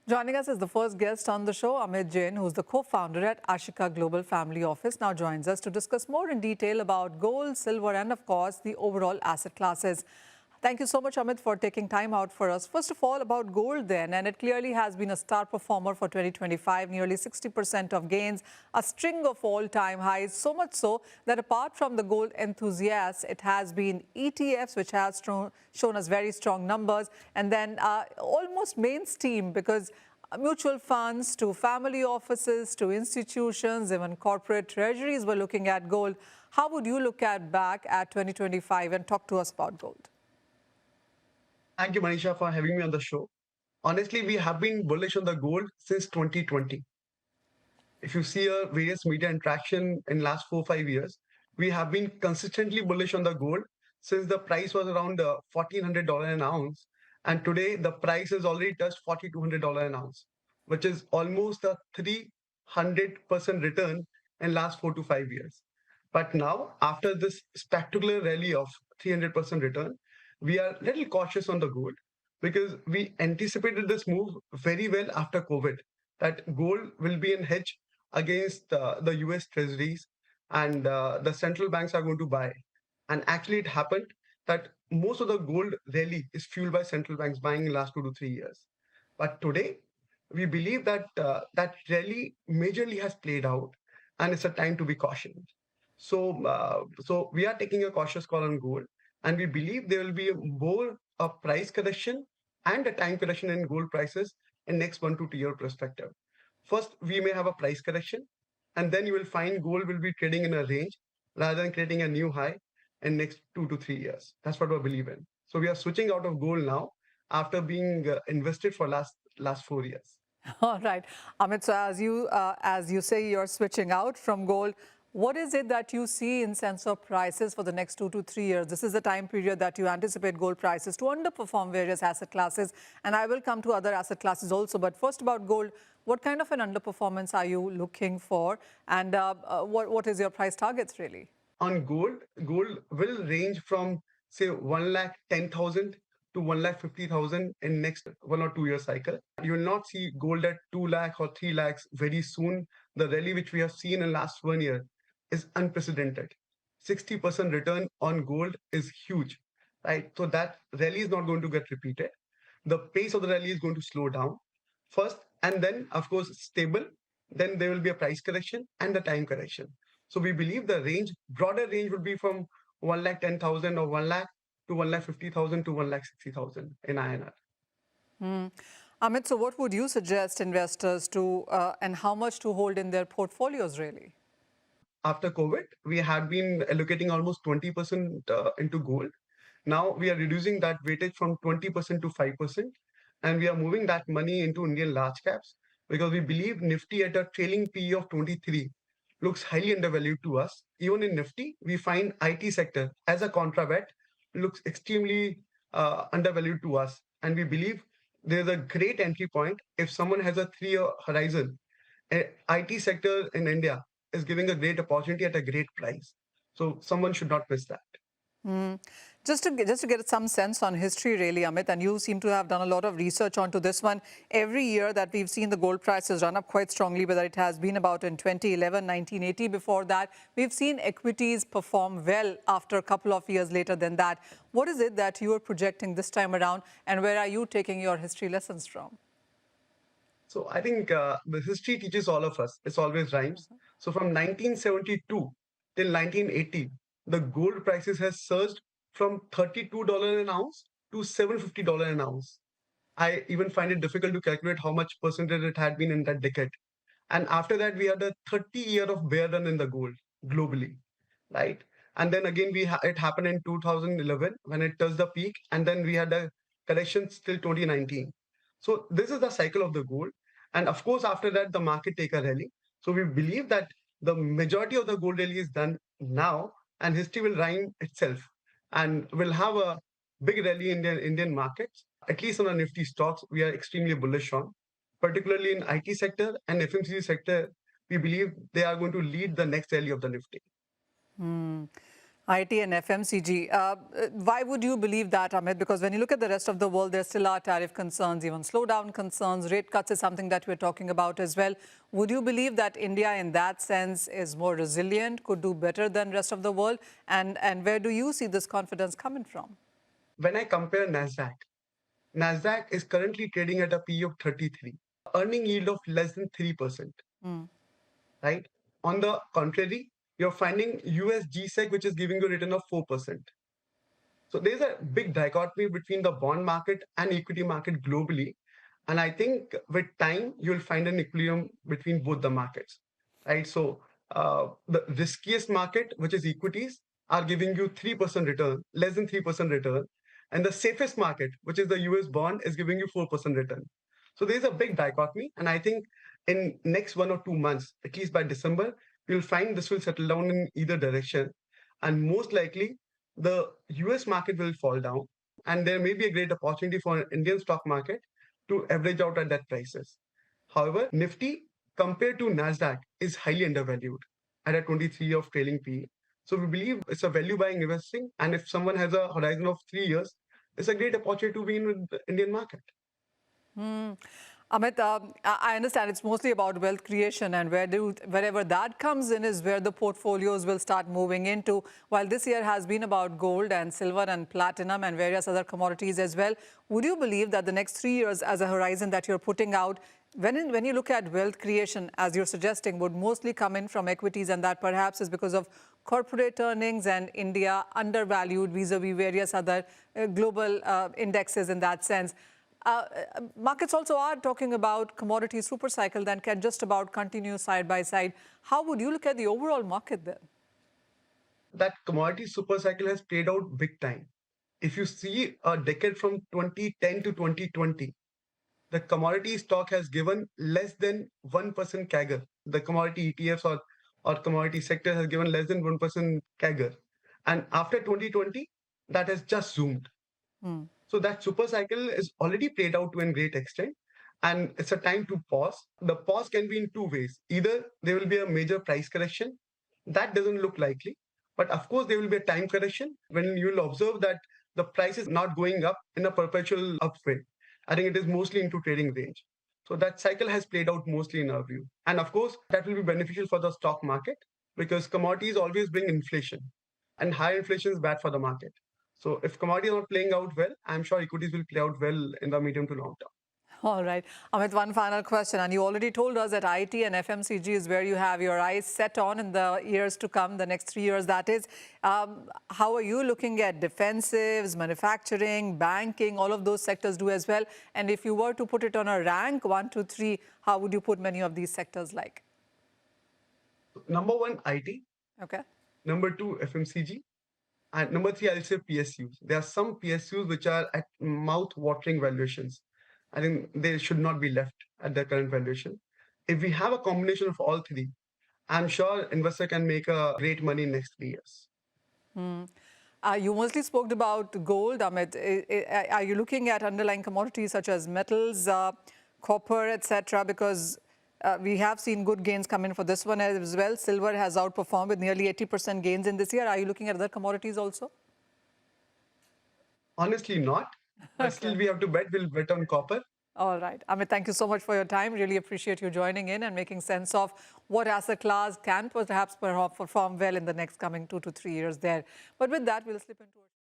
Joining us is the first guest on the show, Amit Jain, who's the co-founder at Ashika Global Family Office, now joins us to discuss more in detail about gold, silver, and of course, the overall asset classes. Thank you so much, Amit, for taking time out for us. First of all, about gold then, and it clearly has been a star performer for 2025, nearly 60% of gains, a string of all-time highs, so much so that apart from the gold enthusiasts, it has been ETFs, which has shown us very strong numbers, and then almost mainstream because mutual funds to family offices to institutions, even corporate treasuries were looking at gold. How would you look at back at 2025 and talk to us about gold? Thank you, Manisha, for having me on the show. Honestly, we have been bullish on the gold since 2020. If you see various media interaction in last 4 5 years, we have been consistently bullish on the gold since the price was around $1,400 an ounce, and today the price has already touched $4,200 an ounce, which is almost a 300% return in last 4 to 5 years. But now, after this spectacular rally of 300% return, we are a little cautious on the gold because we anticipated this move very well after COVID, that gold will be in hedge against the US treasuries, and the central banks are going to buy. And actually, it happened that most of the gold rally is fueled by central banks buying in last 2 to 3 years. But today, we believe that that rally majorly has played out, and it's a time to be cautious. So we are taking a cautious call on gold, and we believe there will be more a price correction and a time correction in gold prices in next 1 to 2 year perspective. First, we may have a price correction, and then you will find gold will be trading in a range rather than creating a new high in next 2 to 3 years. That's what we believe in. So we are switching out of gold now after being invested for last 4 years. All right, Amit. So as you say, you're switching out from gold. What is it that you see in sense of prices for the next 2 to 3 years? This is the time period that you anticipate gold prices to underperform various asset classes, and I will come to other asset classes also. But first, about gold, what kind of an underperformance are you looking for, and what is your price targets really? On gold, gold will range from say 1,10,000 to 1,50,000 in next 1 or 2 year cycle. You will not see gold at 2 lakh or 3 lakhs very soon. The rally which we have seen in last 1 year is unprecedented. 60% return on gold is huge, right? So that rally is not going to get repeated. The pace of the rally is going to slow down first, and then of course stable. Then there will be a price correction and the time correction. So we believe the range, broader range, would be from 1,10,000 or 1 lakh to 1,50,000 to 1,60,000 in INR. Amit, so what would you suggest investors to and how much to hold in their portfolios really? After COVID, we had been allocating almost 20% into gold. Now we are reducing that weightage from 20% to 5%, and we are moving that money into Indian large caps because we believe Nifty at a trailing PE of 23 looks highly undervalued to us. Even in Nifty, we find IT sector as a contra bet looks extremely undervalued to us, and we believe there's a great entry point if someone has a 3 year horizon. IT sector in India is giving a great opportunity at a great price. So someone should not miss that. Just to get some sense on history, really, Amit, and you seem to have done a lot of research onto this one. Every year that we've seen the gold prices run up quite strongly, whether it has been about in 2011, 1980, before that, we've seen equities perform well after a couple of years later than that. What is it that you are projecting this time around, and where are you taking your history lessons from? So I think the history teaches all of us. It's always rhymes. So from 1972 till 1980, the gold prices has surged from $32 an ounce to $750 an ounce. I even find it difficult to calculate how much percentage it had been in that decade. And after that, we had a 30 year of bear run in the gold globally, right? And then again, it happened in 2011 when it touched the peak, and then we had a correction till 2019. So this is the cycle of the gold, and of course, after that, the market take a rally. So we believe that the majority of the gold rally is done now, and history will rhyme itself, and we'll have a big rally in the Indian markets. At least on the Nifty stocks, we are extremely bullish on, particularly in IT sector and FMCG sector. We believe they are going to lead the next rally of the Nifty. IT and FMCG. Why would you believe that, Amit? Because when you look at the rest of the world, there still are tariff concerns, even slowdown concerns. Rate cuts is something that we're talking about as well. Would you believe that India, in that sense, is more resilient, could do better than rest of the world? And where do you see this confidence coming from? When I compare Nasdaq is currently trading at a P of 33, earning yield of less than 3%, right? On the contrary, you're finding US GSEC, which is giving you a return of 4%. So there's a big dichotomy between the bond market and equity market globally. And I think with time, you'll find an equilibrium between both the markets, right? So the riskiest market, which is equities, are giving you 3% return, less than 3% return. And the safest market, which is the US bond, is giving you 4% return. So there's a big dichotomy. And I think in next 1 or 2 months, at least by December, you'll find this will settle down in either direction. And most likely, the US market will fall down, and there may be a great opportunity for Indian stock market to average out at that prices. However, Nifty compared to Nasdaq is highly undervalued at a 23 of trailing PE. So we believe it's a value buying investing, and if someone has a horizon of 3 years, it's a great opportunity to be in the Indian market. Amit, I understand it's mostly about wealth creation, and wherever that comes in is where the portfolios will start moving into. While this year has been about gold and silver and platinum and various other commodities as well, would you believe that the next 3 years as a horizon that you're putting out, when you look at wealth creation, as you're suggesting, would mostly come in from equities, and that perhaps is because of corporate earnings and India undervalued vis-a-vis various other global indexes in that sense? Markets also are talking about commodity super cycle that can just about continue side by side. How would you look at the overall market then? That commodity super cycle has played out big time. If you see a decade from 2010 to 2020, the commodity stock has given less than 1% CAGR. The commodity ETFs or commodity sector has given less than 1% CAGR. And after 2020, that has just zoomed. So that super cycle is already played out to a great extent. And it's a time to pause. The pause can be in two ways. Either there will be a major price correction. That doesn't look likely. But of course, there will be a time correction when you'll observe that the price is not going up in a perpetual upswing. I think it is mostly into trading range. So that cycle has played out mostly in our view. And of course, that will be beneficial for the stock market because commodities always bring inflation. And high inflation is bad for the market. So if commodities are not playing out well, I'm sure equities will play out well in the medium to long term. All right. Amit, one final question. And you already told us that IT and FMCG is where you have your eyes set on in the years to come, the next 3 years, that is. How are you looking at defensives, manufacturing, banking, all of those sectors do as well? And if you were to put it on a rank, 1 to 3, how would you put many of these sectors like? Number one, IT. Okay. Number two, FMCG. And number three, I'll say PSUs. There are some PSUs which are at mouth-watering valuations. I think they should not be left at their current valuation. If we have a combination of all three, I'm sure investor can make a great money in next 3 years. You mostly spoke about gold, Amit. Are you looking at underlying commodities such as metals, copper, etc.? Because we have seen good gains come in for this one as well. Silver has outperformed with nearly 80% gains in this year. Are you looking at other commodities also? Honestly, not. But still, we have to bet. We'll bet on copper. All right. Amit, thank you so much for your time. Really appreciate you joining in and making sense of what asset class can perhaps perform well in the next coming 2 to 3 years there. But with that, we'll slip into